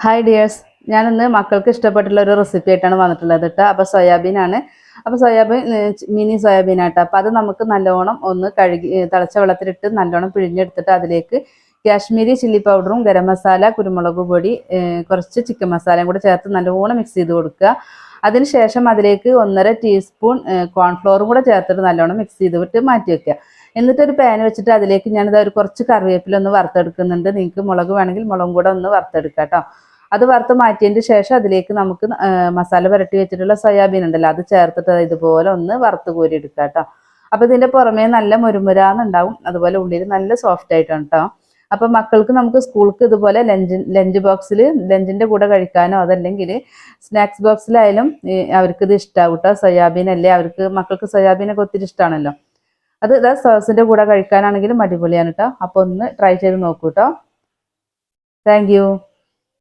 Hi dears, ഞാനിന്ന് മക്കൾക്ക് ഇഷ്ടപ്പെട്ടുള്ള ഒരു റെസിപ്പി ആയിട്ടാണ് വന്നിട്ടുള്ളത് കേട്ടോ. അപ്പോൾ സോയാബീനാണ്. അപ്പോൾ സോയാബീൻ മിനി സോയാബീൻ ആട്ടോ. അപ്പോൾ അത് നമുക്ക് നല്ലോണം ഒന്ന് കഴുകി തിളച്ച വെള്ളത്തിലിട്ട് നല്ലോണം പിഴിഞ്ഞെടുത്തിട്ട് അതിലേക്ക് കാശ്മീരി ചില്ലി പൗഡറും ഗരം മസാല, കുരുമുളക് പൊടി, കുറച്ച് ചിക്കൻ മസാലയും കൂടെ ചേർത്ത് നല്ലോണം മിക്സ് ചെയ്ത് കൊടുക്കുക. അതിനുശേഷം അതിലേക്ക് 1.5 ടീസ്പൂൺ കോൺഫ്ലോറും കൂടെ ചേർത്തിട്ട് നല്ലോണം മിക്സ് ചെയ്തിട്ട് മാറ്റി വെക്കുക. എന്നിട്ടൊരു പാൻ വെച്ചിട്ട് അതിലേക്ക് ഞാനിത് ഒരു കുറച്ച് കറിവേപ്പില ഒന്ന് വറുത്തെടുക്കുന്നുണ്ട്. നിങ്ങൾക്ക് മുളക് വേണമെങ്കിൽ മുളകും കൂടെ ഒന്ന് വറുത്തെടുക്കാം കേട്ടോ. അത് വറുത്ത് മാറ്റിയതിന് ശേഷം അതിലേക്ക് നമുക്ക് മസാല പുരട്ടി വെച്ചിട്ടുള്ള സോയാബീൻ ഉണ്ടല്ലോ, അത് ചേർത്തിട്ട് ഇതുപോലെ ഒന്ന് വറുത്ത് കോരി എടുക്കുക കേട്ടോ. അപ്പോൾ ഇതിൻ്റെ പുറമേ നല്ല മുരുമുരാന്നുണ്ടാവും, അതുപോലെ ഉള്ളിൽ നല്ല സോഫ്റ്റ് ആയിട്ടാണ് കേട്ടോ. അപ്പോൾ മക്കൾക്ക് നമുക്ക് സ്കൂൾക്ക് ഇതുപോലെ ലഞ്ച് ബോക്സിൽ ലഞ്ചിൻ്റെ കൂടെ കഴിക്കാനോ അതല്ലെങ്കിൽ സ്നാക്സ് ബോക്സിലായാലും അവർക്കിത് ഇഷ്ടമാവും കേട്ടോ. സോയാബീൻ അല്ലേ, മക്കൾക്ക് സോയാബീനൊക്കെ ഒത്തിരി ഇഷ്ടമാണല്ലോ. അത് സോസിൻ്റെ കൂടെ കഴിക്കാനാണെങ്കിലും അടിപൊളിയാണ് കേട്ടോ. അപ്പോൾ ഒന്ന് ട്രൈ ചെയ്ത് നോക്കൂ കേട്ടോ. Thank you.